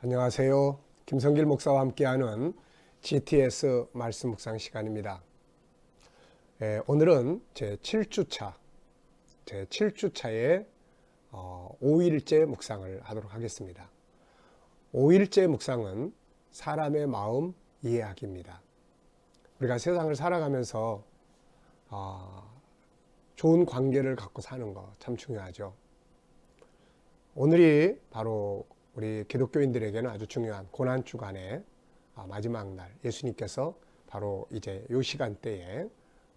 안녕하세요. 김성길 목사와 함께하는 GTS 말씀 묵상 시간입니다. 오늘은 제 7주차의 5일째 묵상을 하도록 하겠습니다. 5일째 묵상은 사람의 마음 이해하기입니다. 우리가 세상을 살아가면서 좋은 관계를 갖고 사는 거 참 중요하죠. 오늘이 바로 우리 기독교인들에게는 아주 중요한 고난주간의 마지막 날, 예수님께서 바로 이제 이 시간대에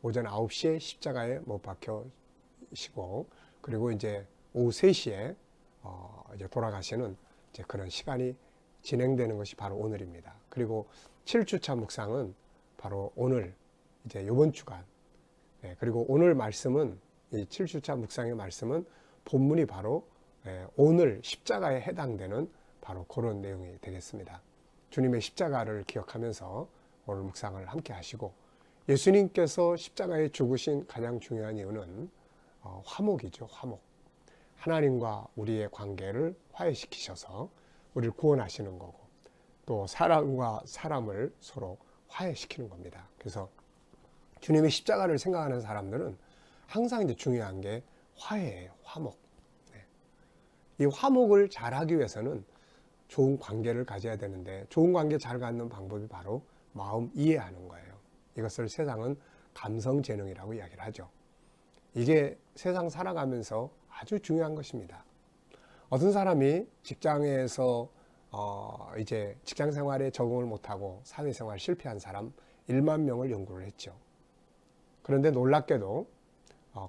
오전 9시에 십자가에 못 박혀시고, 그리고 이제 오후 3시에 이제 돌아가시는 이제 그런 시간이 진행되는 것이 바로 오늘입니다. 그리고 7주차 묵상은 바로 오늘, 이제 이번 주간, 그리고 오늘 말씀은, 이 7주차 묵상의 말씀은 본문이 바로 오늘 십자가에 해당되는 바로 그런 내용이 되겠습니다. 주님의 십자가를 기억하면서 오늘 묵상을 함께 하시고, 예수님께서 십자가에 죽으신 가장 중요한 이유는 화목이죠. 화목. 하나님과 우리의 관계를 화해시키셔서 우리를 구원하시는 거고, 또 사람과 사람을 서로 화해시키는 겁니다. 그래서 주님의 십자가를 생각하는 사람들은 항상 이제 중요한 게 화해예요. 화목. 이 화목을 잘하기 위해서는 좋은 관계를 가져야 되는데, 좋은 관계 잘 갖는 방법이 바로 마음 이해하는 거예요. 이것을 세상은 감성재능이라고 이야기를 하죠. 이게 세상 살아가면서 아주 중요한 것입니다. 어떤 사람이 직장에서 이제 직장 생활에 적응을 못하고 사회생활 실패한 사람 1만 명을 연구를 했죠. 그런데 놀랍게도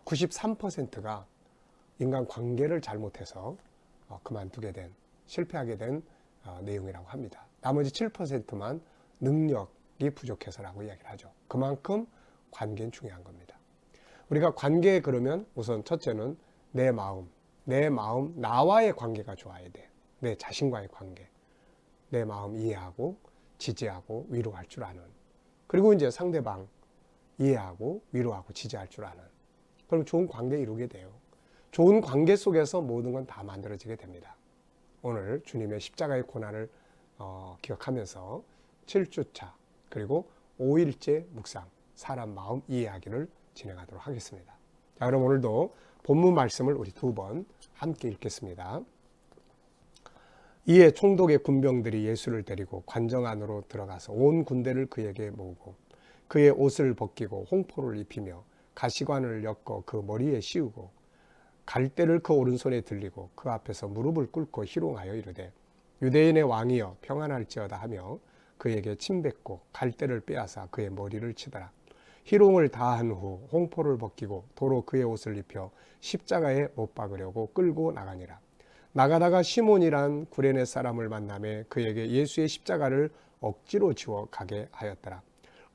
93%가 인간 관계를 잘못해서 그만두게 된, 실패하게 된 내용이라고 합니다. 나머지 7%만 능력이 부족해서라고 이야기를 하죠. 그만큼 관계는 중요한 겁니다. 우리가 관계, 그러면 우선 첫째는 내 마음, 나와의 관계가 좋아야 돼. 내 자신과의 관계, 내 마음 이해하고 지지하고 위로할 줄 아는, 그리고 이제 상대방 이해하고 위로하고 지지할 줄 아는, 그럼 좋은 관계 이루게 돼요. 좋은 관계 속에서 모든 건 다 만들어지게 됩니다. 오늘 주님의 십자가의 고난을 기억하면서 7주차 그리고 5일째 묵상, 사람 마음 이해하기를 진행하도록 하겠습니다. 자, 그럼 오늘도 본문 말씀을 우리 2번 함께 읽겠습니다. 이에 총독의 군병들이 예수를 데리고 관정 안으로 들어가서 온 군대를 그에게 모으고 그의 옷을 벗기고 홍포를 입히며 가시관을 엮어 그 머리에 씌우고 갈대를 그 오른손에 들리고 그 앞에서 무릎을 꿇고 희롱하여 이르되 유대인의 왕이여 평안할지어다 하며 그에게 침뱉고 갈대를 빼앗아 그의 머리를 치더라. 희롱을 다한 후 홍포를 벗기고 도로 그의 옷을 입혀 십자가에 못 박으려고 끌고 나가니라. 나가다가 시몬이란 구레네 사람을 만나매 그에게 예수의 십자가를 억지로 지워 가게 하였더라.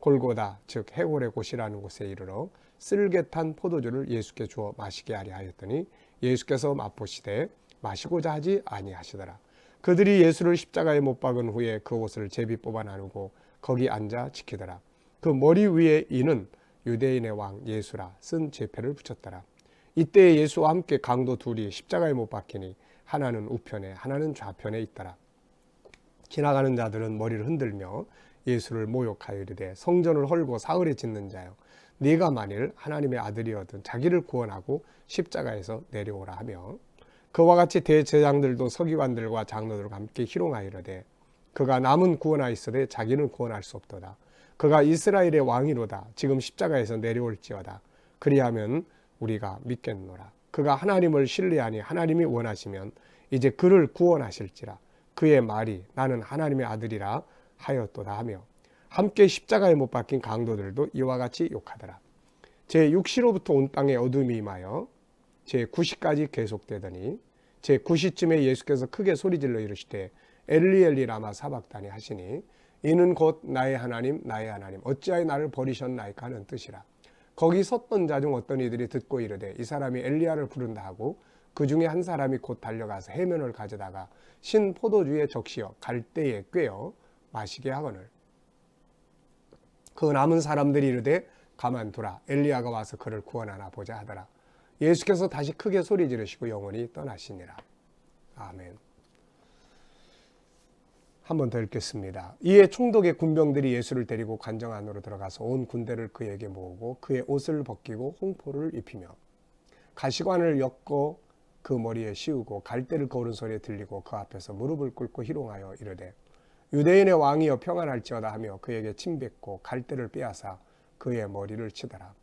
골고다 즉 해골의 곳이라는 곳에 이르러 쓸개탄 포도주를 예수께 주어 마시게 하려 하였더니 예수께서 맛보시되 마시고자 하지 아니하시더라. 그들이 예수를 십자가에 못 박은 후에 그 옷을 제비 뽑아 나누고 거기 앉아 지키더라. 그 머리 위에 이는 유대인의 왕 예수라 쓴 제패를 붙였더라. 이때 예수와 함께 강도 둘이 십자가에 못 박히니 하나는 우편에 하나는 좌편에 있더라. 지나가는 자들은 머리를 흔들며 예수를 모욕하여 이르되 성전을 헐고 사흘에 짓는 자여 네가 만일 하나님의 아들이어든 자기를 구원하고 십자가에서 내려오라 하며 그와 같이 대제장들도 서기관들과 장로들과 함께 희롱하여 이르되 그가 남은 구원하였으되 자기는 구원할 수 없도다. 그가 이스라엘의 왕이로다. 지금 십자가에서 내려올지어다. 그리하면 우리가 믿겠노라. 그가 하나님을 신뢰하니 하나님이 원하시면 이제 그를 구원하실지라. 그의 말이 나는 하나님의 아들이라 하였도다 하며 함께 십자가에 못 박힌 강도들도 이와 같이 욕하더라. 제6시로부터 온 땅에 어둠이 임하여 제9시까지 계속되더니 제9시쯤에 예수께서 크게 소리질러 이르시되 엘리 엘리 라마 사박다니 하시니 이는 곧 나의 하나님 나의 하나님 어찌하여 나를 버리셨나이까 하는 뜻이라. 거기 섰던 자 중 어떤 이들이 듣고 이르되 이 사람이 엘리야를 부른다 하고 그 중에 한 사람이 곧 달려가서 해면을 가져다가 신 포도주에 적시어 갈대에 꿰어 마시게 하거늘 그 남은 사람들이 이르되 가만두라 엘리야가 와서 그를 구원하나 보자 하더라. 예수께서 다시 크게 소리 지르시고 영원히 떠나시니라. 아멘. 한 번 더 읽겠습니다. 이에 총독의 군병들이 예수를 데리고 관정 안으로 들어가서 온 군대를 그에게 모으고 그의 옷을 벗기고 홍포를 입히며 가시관을 엮어 그 머리에 씌우고 갈대를 거는 소리에 들리고 그 앞에서 무릎을 꿇고 희롱하여 이르되 유대인의 왕이여 평안할지어다 하며 그에게 침뱉고 갈대를 빼앗아 그의 머리를 치더라.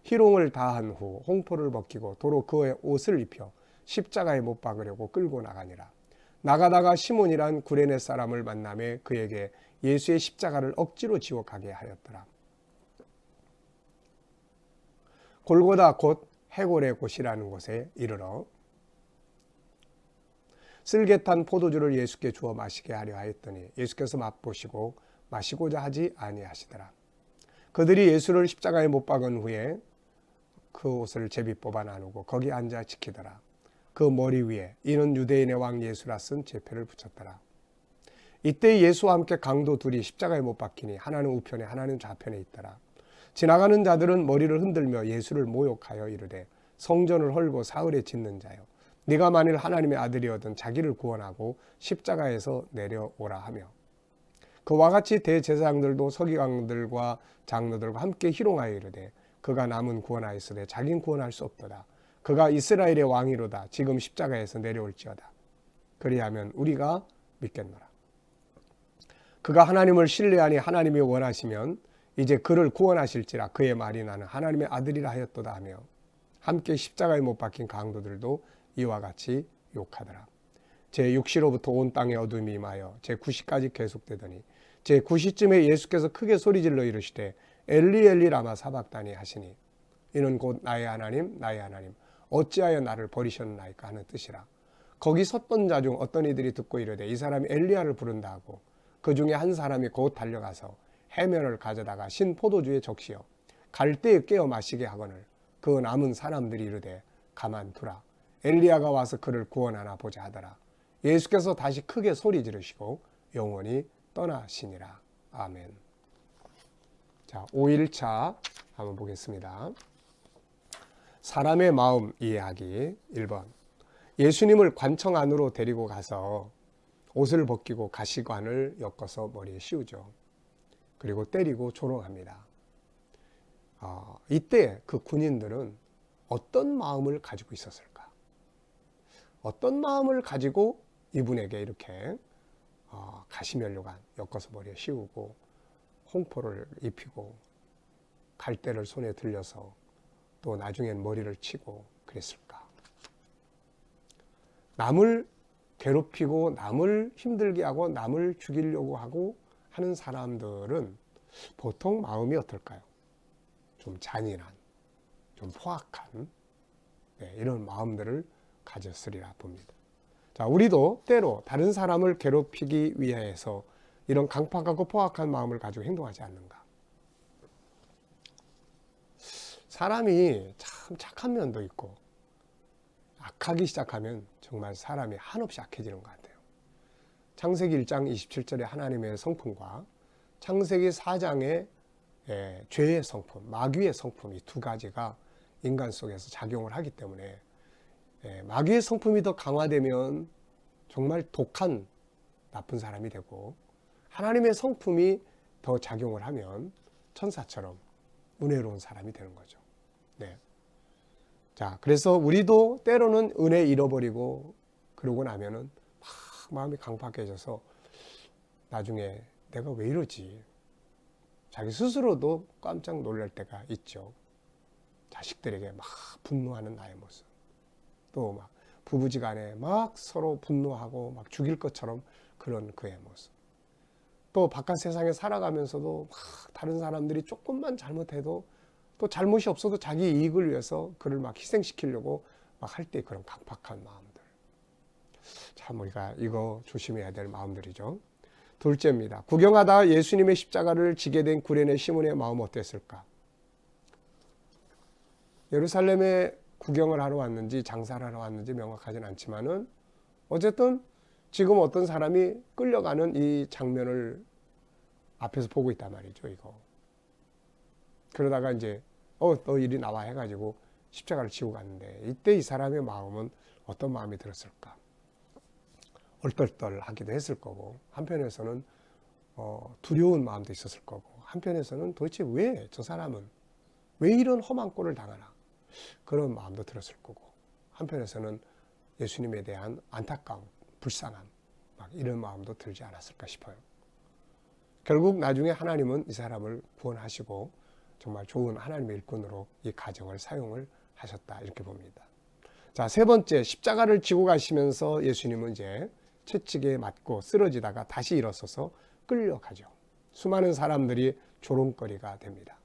희롱을 다한 후 홍포를 벗기고 도로 그의 옷을 입혀 십자가에 못 박으려고 끌고 나가니라. 나가다가 시몬이란 구레네 사람을 만나매 그에게 예수의 십자가를 억지로 지워 가게 하였더라. 골고다 곧 해골의 곳이라는 곳에 이르러 쓸개탄 포도주를 예수께 주어 마시게 하려 하였더니 예수께서 맛보시고 마시고자 하지 아니하시더라. 그들이 예수를 십자가에 못 박은 후에 그 옷을 제비 뽑아 나누고 거기 앉아 지키더라. 그 머리 위에 이는 유대인의 왕 예수라 쓴 제표를 붙였더라. 이때 예수와 함께 강도 둘이 십자가에 못 박히니 하나는 우편에 하나는 좌편에 있더라. 지나가는 자들은 머리를 흔들며 예수를 모욕하여 이르되 성전을 헐고 사흘에 짓는 자여 네가 만일 하나님의 아들이어든 자기를 구원하고 십자가에서 내려오라 하며 그와 같이 대제사장들도 서기관들과 장로들과 함께 희롱하여 이르되 그가 남은 구원하였으되 자긴 구원할 수 없도다. 그가 이스라엘의 왕이로다. 지금 십자가에서 내려올지어다. 그리하면 우리가 믿겠노라. 그가 하나님을 신뢰하니 하나님이 원하시면 이제 그를 구원하실지라. 그의 말이 나는 하나님의 아들이라 하였도다 하며 함께 십자가에 못 박힌 강도들도 이와 같이 욕하더라. 제6시로부터 온 땅에 어둠이 임하여 제9시까지 계속되더니 제9시쯤에 예수께서 크게 소리질러 이르시되 엘리 엘리 라마 사박다니 하시니 이는 곧 나의 하나님 나의 하나님 어찌하여 나를 버리셨나이까 하는 뜻이라. 거기 섰던 자 중 어떤 이들이 듣고 이르되 이 사람이 엘리야를 부른다 하고 그 중에 한 사람이 곧 달려가서 해면을 가져다가 신 포도주에 적시어 갈대에 깨어 마시게 하거늘 그 남은 사람들이 이르되 가만두라. 엘리야가 와서 그를 구원하나 보자 하더라. 예수께서 다시 크게 소리 지르시고 영원히 떠나시니라. 아멘. 자, 5일차 한번 보겠습니다. 사람의 마음 이해하기 1번. 예수님을 관청 안으로 데리고 가서 옷을 벗기고 가시관을 엮어서 머리에 씌우죠. 그리고 때리고 조롱합니다. 이때 그 군인들은 어떤 마음을 가지고 있었을까? 어떤 마음을 가지고 이분에게 이렇게 가시면류관 엮어서 머리에 씌우고 홍포를 입히고 갈대를 손에 들려서 또 나중엔 머리를 치고 그랬을까? 남을 괴롭히고 남을 힘들게 하고 남을 죽이려고 하고 하는 사람들은 보통 마음이 어떨까요? 좀 잔인한, 좀 포악한 이런 마음들을 가졌으리라 봅니다. 자, 우리도 때로 다른 사람을 괴롭히기 위해서 이런 강팍하고 포악한 마음을 가지고 행동하지 않는가? 사람이 참 착한 면도 있고 악하기 시작하면 정말 사람이 한없이 악해지는 것 같아요. 창세기 1장 27절의 하나님의 성품과 창세기 4장의 죄의 성품, 마귀의 성품 이 두 가지가 인간 속에서 작용을 하기 때문에 마귀의 성품이 더 강화되면 정말 독한 나쁜 사람이 되고 하나님의 성품이 더 작용을 하면 천사처럼 은혜로운 사람이 되는 거죠. 네. 자, 그래서 우리도 때로는 은혜 잃어버리고 그러고 나면은 막 마음이 강팍해져서 나중에 내가 왜 이러지? 자기 스스로도 깜짝 놀랄 때가 있죠. 자식들에게 막 분노하는 나의 모습. 또 막 부부지간에 막 서로 분노하고 막 죽일 것처럼 그런 그의 모습. 또 바깥 세상에 살아가면서도 막 다른 사람들이 조금만 잘못해도 또 잘못이 없어도 자기 이익을 위해서 그를 막 희생시키려고 막 할 때 그런 강팍한 마음들. 참 우리가 이거 조심해야 될 마음들이죠. 둘째입니다. 구경하다 예수님의 십자가를 지게 된 구레네 시몬의 마음 어땠을까? 예루살렘에 구경을 하러 왔는지 장사를 하러 왔는지 명확하진 않지만은 어쨌든 지금 어떤 사람이 끌려가는 이 장면을 앞에서 보고 있단 말이죠, 이거. 그러다가 이제 너 이리 나와 해가지고 십자가를 지고 갔는데 이때 이 사람의 마음은 어떤 마음이 들었을까? 얼떨떨하기도 했을 거고, 한편에서는 두려운 마음도 있었을 거고, 한편에서는 도대체 왜 저 사람은 왜 이런 험한 꼴을 당하나, 그런 마음도 들었을 거고, 한편에서는 예수님에 대한 안타까움, 불쌍함, 막 이런 마음도 들지 않았을까 싶어요. 결국 나중에 하나님은 이 사람을 구원하시고 정말 좋은 하나님의 일꾼으로 이 가정을 사용을 하셨다, 이렇게 봅니다. 자, 세 번째, 십자가를 지고 가시면서 예수님은 이제 채찍에 맞고 쓰러지다가 다시 일어서서 끌려가죠. 수많은 사람들이 조롱거리가 됩니다.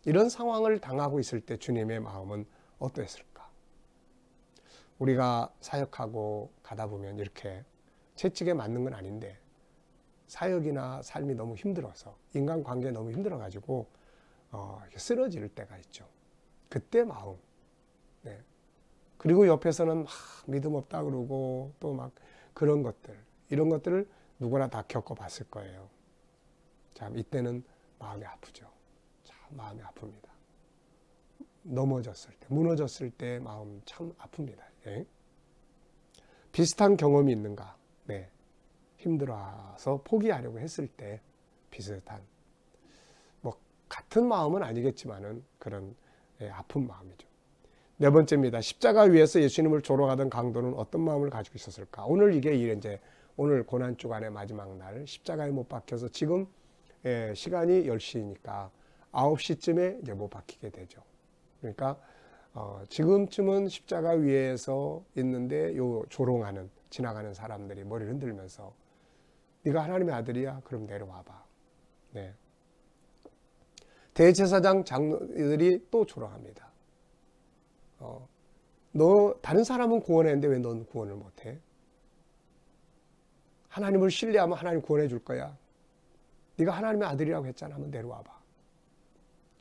이런 상황을 당하고 있을 때 주님의 마음은 어떠했을까? 우리가 사역하고 가다 보면 이렇게 채찍에 맞는 건 아닌데 사역이나 삶이 너무 힘들어서, 인간관계 너무 힘들어가지고 쓰러질 때가 있죠. 그때 마음. 네. 그리고 옆에서는 막 믿음 없다 그러고 또 막 그런 것들, 이런 것들을 누구나 다 겪어봤을 거예요. 참 이때는 마음이 아프죠. 참 마음이 아픕니다. 넘어졌을 때, 무너졌을 때 마음 참 아픕니다. 네. 비슷한 경험이 있는가? 네. 힘들어서 포기하려고 했을 때 비슷한, 뭐 같은 마음은 아니겠지만은 그런 아픈 마음이죠. 네 번째입니다. 십자가 위에서 예수님을 조롱하던 강도는 어떤 마음을 가지고 있었을까? 오늘 이게 이제 오늘 고난 주간의 마지막 날 십자가에 못 박혀서 지금 시간이 10시니까 9시쯤에 이제 못 박히게 되죠. 그러니까 지금쯤은 십자가 위에서 있는데 요 조롱하는 지나가는 사람들이 머리를 흔들면서 네가 하나님의 아들이야? 그럼 내려와봐. 네. 대제사장 장로들이 또 조롱합니다. 너 다른 사람은 구원했는데 왜 넌 구원을 못해? 하나님을 신뢰하면 하나님 구원해 줄 거야. 네가 하나님의 아들이라고 했잖아. 한번 내려와봐.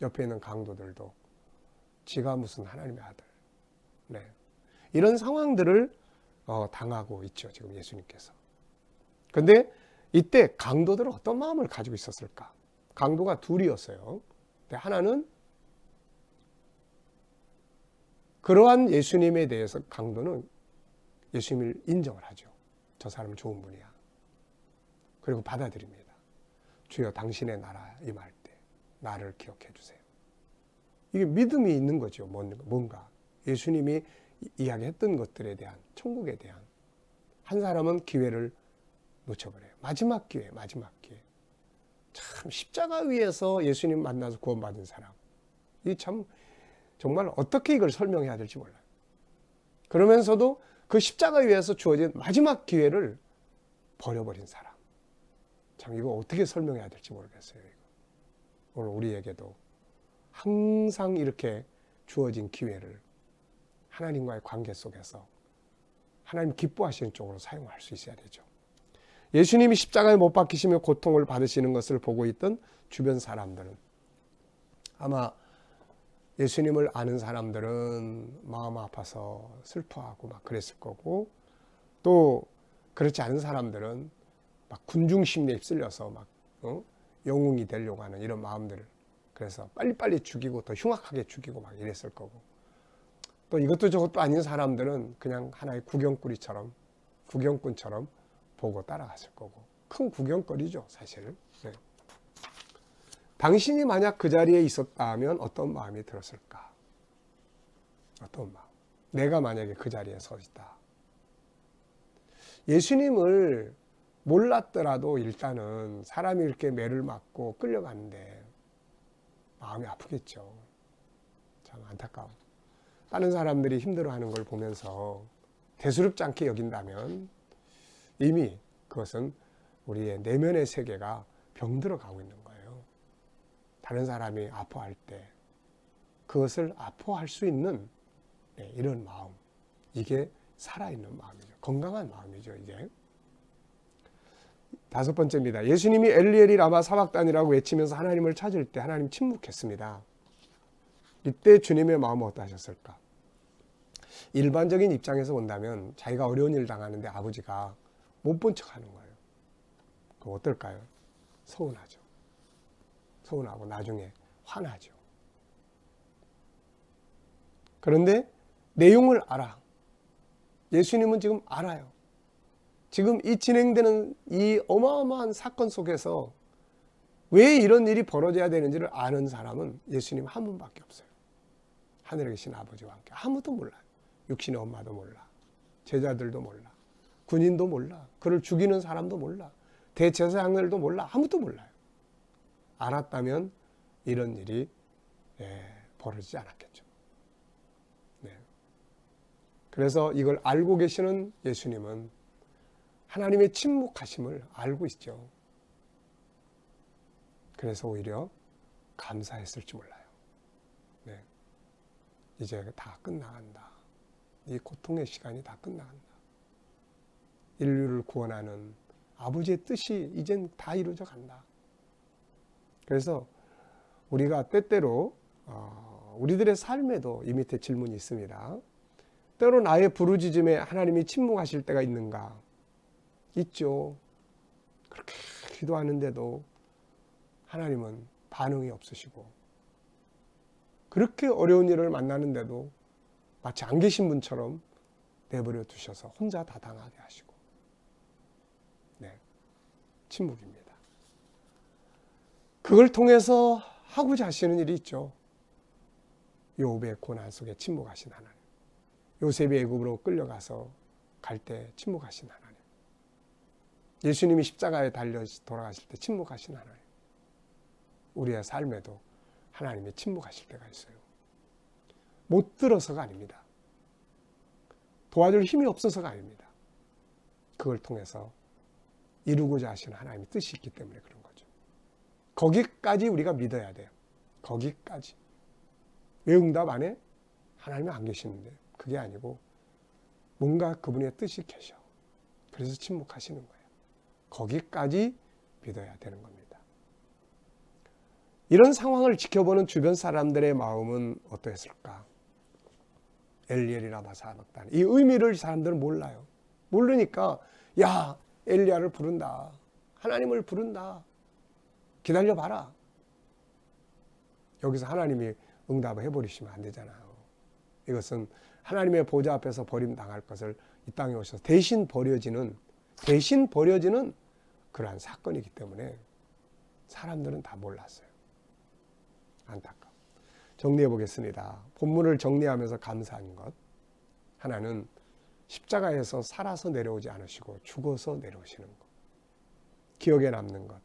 옆에 있는 강도들도 지가 무슨 하나님의 아들. 네. 이런 상황들을 당하고 있죠. 지금 예수님께서. 그런데 이때 강도들은 어떤 마음을 가지고 있었을까? 강도가 둘이었어요. 근데 하나는 그러한 예수님에 대해서 강도는 예수님을 인정을 하죠. 저 사람은 좋은 분이야. 그리고 받아들입니다. 주여 당신의 나라 임할 때 나를 기억해 주세요. 이게 믿음이 있는 거죠. 뭔가 예수님이 이야기했던 것들에 대한, 천국에 대한. 한 사람은 기회를 놓쳐버려요. 마지막 기회. 참 십자가 위에서 예수님 만나서 구원받은 사람. 이 참 정말 어떻게 이걸 설명해야 될지 몰라요. 그러면서도 그 십자가 위에서 주어진 마지막 기회를 버려버린 사람. 참 이거 어떻게 설명해야 될지 모르겠어요. 이거. 오늘 우리에게도 항상 이렇게 주어진 기회를 하나님과의 관계 속에서 하나님 기뻐하시는 쪽으로 사용할 수 있어야 되죠. 예수님이 십자가에 못 박히시며 고통을 받으시는 것을 보고 있던 주변 사람들은, 아마 예수님을 아는 사람들은 마음 아파서 슬퍼하고 막 그랬을 거고, 또 그렇지 않은 사람들은 막 군중 심리에 휩쓸려서 막 영웅이 되려고 하는 이런 마음들을, 그래서 빨리빨리 죽이고 더 흉악하게 죽이고 막 이랬을 거고, 또 이것도 저것도 아닌 사람들은 그냥 하나의 구경꾼처럼 보고 따라갔을 거고, 큰 구경거리죠 사실. 네. 당신이 만약 그 자리에 있었다면 어떤 마음이 들었을까? 어떤 마음? 내가 만약에 그 자리에 서 있다. 예수님을 몰랐더라도 일단은 사람이 이렇게 매를 맞고 끌려가는데 마음이 아프겠죠. 참 안타까워. 다른 사람들이 힘들어하는 걸 보면서 대수롭지 않게 여긴다면 이미 그것은 우리의 내면의 세계가 병들어 가고 있는 거예요. 다른 사람이 아파할 때 그것을 아파할 수 있는 이런 마음, 이게 살아있는 마음이죠. 건강한 마음이죠. 이게. 다섯 번째입니다. 예수님이 엘리엘이 라마 사박단이라고 외치면서 하나님을 찾을 때 하나님 침묵했습니다. 이때 주님의 마음은 어떠하셨을까? 일반적인 입장에서 본다면 자기가 어려운 일 당하는데 아버지가 못 본 척하는 거예요. 그럼 어떨까요? 서운하죠. 서운하고 나중에 화나죠. 그런데 내용을 알아. 예수님은 지금 알아요. 지금 이 진행되는 이 어마어마한 사건 속에서 왜 이런 일이 벌어져야 되는지를 아는 사람은 예수님 한 분밖에 없어요. 하늘에 계신 아버지와 함께. 아무도 몰라요. 육신의 엄마도 몰라. 제자들도 몰라. 군인도 몰라. 그를 죽이는 사람도 몰라. 대제사장들도 몰라. 아무도 몰라요. 알았다면 이런 일이 벌어지지 않았겠죠. 네. 그래서 이걸 알고 계시는 예수님은 하나님의 침묵하심을 알고 있죠. 그래서 오히려 감사했을지 몰라요. 네. 이제 다 끝나간다. 이 고통의 시간이 다 끝나간다. 인류를 구원하는 아버지의 뜻이 이젠 다 이루어져 간다. 그래서 우리가 때때로 우리들의 삶에도 이 밑에 질문이 있습니다. 때로 나의 부르짖음에 하나님이 침묵하실 때가 있는가? 있죠. 그렇게 기도하는데도 하나님은 반응이 없으시고, 그렇게 어려운 일을 만나는데도 마치 안 계신 분처럼 내버려 두셔서 혼자 다 당하게 하시고, 네, 침묵입니다. 그걸 통해서 하고자 하시는 일이 있죠. 욥의 고난 속에 침묵하신 하나님, 요셉이 애굽으로 끌려가서 갈 때 침묵하신 하나님, 예수님이 십자가에 달려 돌아가실 때 침묵하신 하나님, 우리의 삶에도 하나님이 침묵하실 때가 있어요. 못 들어서가 아닙니다. 도와줄 힘이 없어서가 아닙니다. 그걸 통해서 이루고자 하시는 하나님의 뜻이 있기 때문에 그런 거죠. 거기까지 우리가 믿어야 돼요. 거기까지. 왜 응답 안 해? 하나님이 안 계시는데. 그게 아니고 뭔가 그분의 뜻이 계셔. 그래서 침묵하시는 거예요. 거기까지 믿어야 되는 겁니다. 이런 상황을 지켜보는 주변 사람들의 마음은 어떠했을까? 엘리엘이라 마사박단. 이 의미를 사람들은 몰라요. 모르니까 야, 엘리야를 부른다. 하나님을 부른다. 기다려봐라. 여기서 하나님이 응답을 해버리시면 안 되잖아요. 이것은 하나님의 보좌 앞에서 버림당할 것을 이 땅에 오셔서 대신 버려지는 그러한 사건이기 때문에 사람들은 다 몰랐어요. 안타까워. 정리해 보겠습니다. 본문을 정리하면서 감사한 것. 하나는 십자가에서 살아서 내려오지 않으시고 죽어서 내려오시는 것. 기억에 남는 것.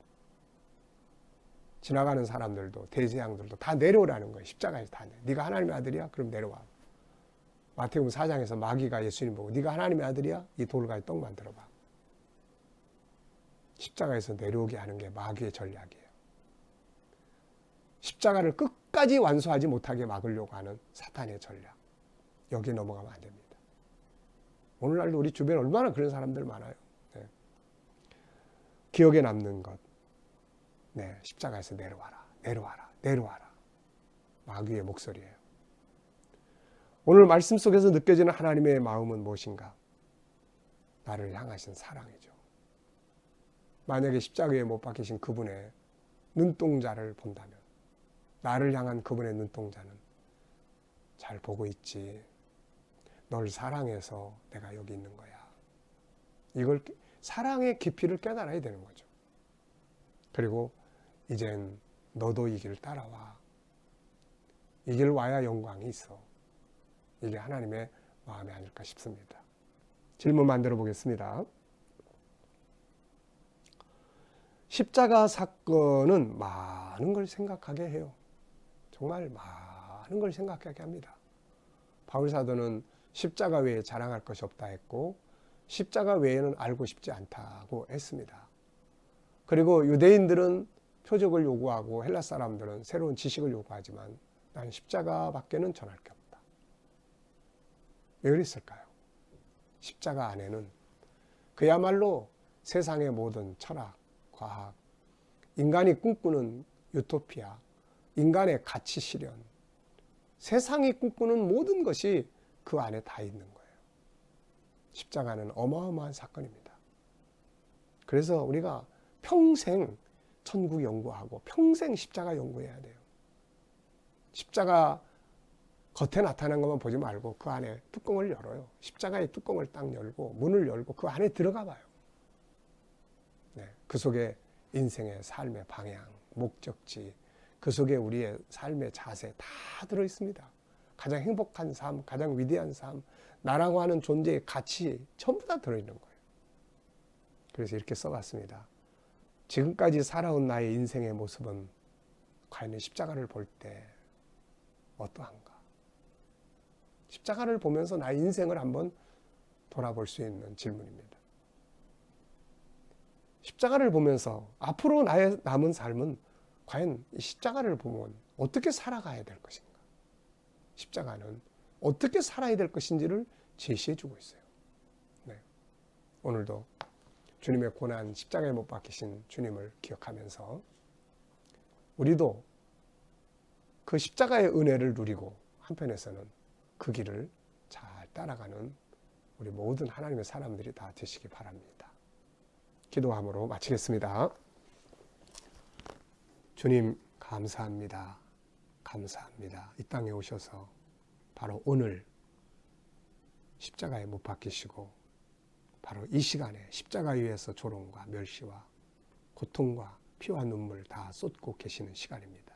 지나가는 사람들도 대제사장들도 다 내려오라는 거예요. 십자가에서 다 내려. 네가 하나님의 아들이야? 그럼 내려와. 마태복음 4장에서 마귀가 예수님 보고 네가 하나님의 아들이야? 이 돌가지 떡 만들어봐. 십자가에서 내려오게 하는 게 마귀의 전략이에요. 십자가를 끝까지 완수하지 못하게 막으려고 하는 사탄의 전략. 여기에 넘어가면 안 됩니다. 오늘날도 우리 주변에 얼마나 그런 사람들 많아요. 네. 기억에 남는 것. 네, 십자가에서 내려와라. 내려와라. 내려와라. 마귀의 목소리예요. 오늘 말씀 속에서 느껴지는 하나님의 마음은 무엇인가? 나를 향하신 사랑이죠. 만약에 십자가에 못 박히신 그분의 눈동자를 본다면, 나를 향한 그분의 눈동자는 잘 보고 있지. 널 사랑해서 내가 여기 있는 거야. 이걸 사랑의 깊이를 깨달아야 되는 거죠. 그리고 이젠 너도 이 길 따라와. 이 길 와야 영광이 있어. 이게 하나님의 마음이 아닐까 싶습니다. 질문 만들어 보겠습니다. 십자가 사건은 많은 걸 생각하게 해요. 정말 많은 걸 생각하게 합니다. 바울 사도는 십자가 외에 자랑할 것이 없다 했고, 십자가 외에는 알고 싶지 않다고 했습니다. 그리고 유대인들은 표적을 요구하고 헬라 사람들은 새로운 지식을 요구하지만 난 십자가밖에는 전할 게 없다. 왜 그랬을까요? 십자가 안에는 그야말로 세상의 모든 철학, 과학, 인간이 꿈꾸는 유토피아, 인간의 가치 실현, 세상이 꿈꾸는 모든 것이 그 안에 다 있는 거예요. 십자가는 어마어마한 사건입니다. 그래서 우리가 평생 천국 연구하고 평생 십자가 연구해야 돼요. 십자가 겉에 나타난 것만 보지 말고 그 안에 뚜껑을 열어요. 십자가의 뚜껑을 딱 열고 문을 열고 그 안에 들어가 봐요. 네, 그 속에 인생의 삶의 방향, 목적지, 그 속에 우리의 삶의 자세 다 들어 있습니다. 가장 행복한 삶, 가장 위대한 삶, 나라고 하는 존재의 가치 전부 다 들어있는 거예요. 그래서 이렇게 써봤습니다. 지금까지 살아온 나의 인생의 모습은 과연 십자가를 볼 때 어떠한가? 십자가를 보면서 나의 인생을 한번 돌아볼 수 있는 질문입니다. 십자가를 보면서 앞으로 나의 남은 삶은 과연 이 십자가를 보면 어떻게 살아가야 될 것인가? 십자가는 어떻게 살아야 될 것인지를 제시해 주고 있어요. 네. 오늘도 주님의 고난 십자가에 못 박히신 주님을 기억하면서 우리도 그 십자가의 은혜를 누리고 한편에서는 그 길을 잘 따라가는 우리 모든 하나님의 사람들이 다 되시기 바랍니다. 기도함으로 마치겠습니다. 주님 감사합니다. 감사합니다. 이 땅에 오셔서 바로 오늘 십자가에 못 박히시고 바로 이 시간에 십자가 위에서 조롱과 멸시와 고통과 피와 눈물 다 쏟고 계시는 시간입니다.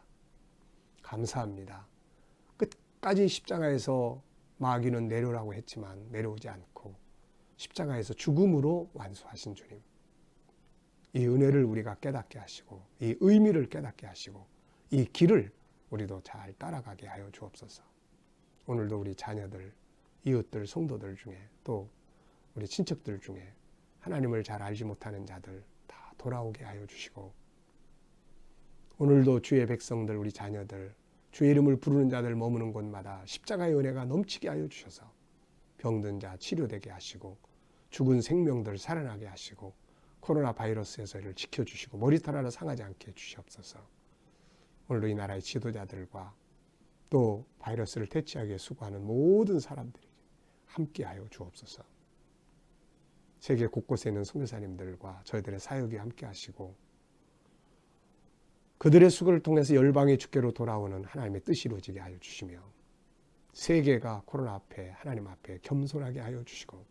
감사합니다. 끝까지 십자가에서 마귀는 내려오라고 했지만 내려오지 않고 십자가에서 죽음으로 완수하신 주님. 이 은혜를 우리가 깨닫게 하시고 이 의미를 깨닫게 하시고 이 길을 우리도 잘 따라가게 하여 주옵소서. 오늘도 우리 자녀들, 이웃들, 성도들 중에 또 우리 친척들 중에 하나님을 잘 알지 못하는 자들 다 돌아오게 하여 주시고 오늘도 주의 백성들, 우리 자녀들, 주의 이름을 부르는 자들 머무는 곳마다 십자가의 은혜가 넘치게 하여 주셔서 병든 자 치료되게 하시고 죽은 생명들 살아나게 하시고 코로나 바이러스에서를 지켜주시고 머리털 하나 상하지 않게 해주시옵소서. 오늘도 이 나라의 지도자들과 또 바이러스를 퇴치하기 위해 수고하는 모든 사람들에게 함께하여 주옵소서. 세계 곳곳에 있는 선교사님들과 저희들의 사역이 함께 하시고 그들의 수고를 통해서 열방의 주께로 돌아오는 하나님의 뜻이 이루어지게 하여 주시며 세계가 코로나 앞에 하나님 앞에 겸손하게 하여 주시고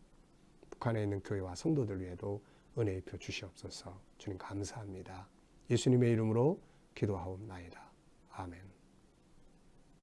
북한에 있는 교회와 성도들 위에도 은혜의 표 주시옵소서. 주님 감사합니다. 예수님의 이름으로 기도하옵나이다. 아멘.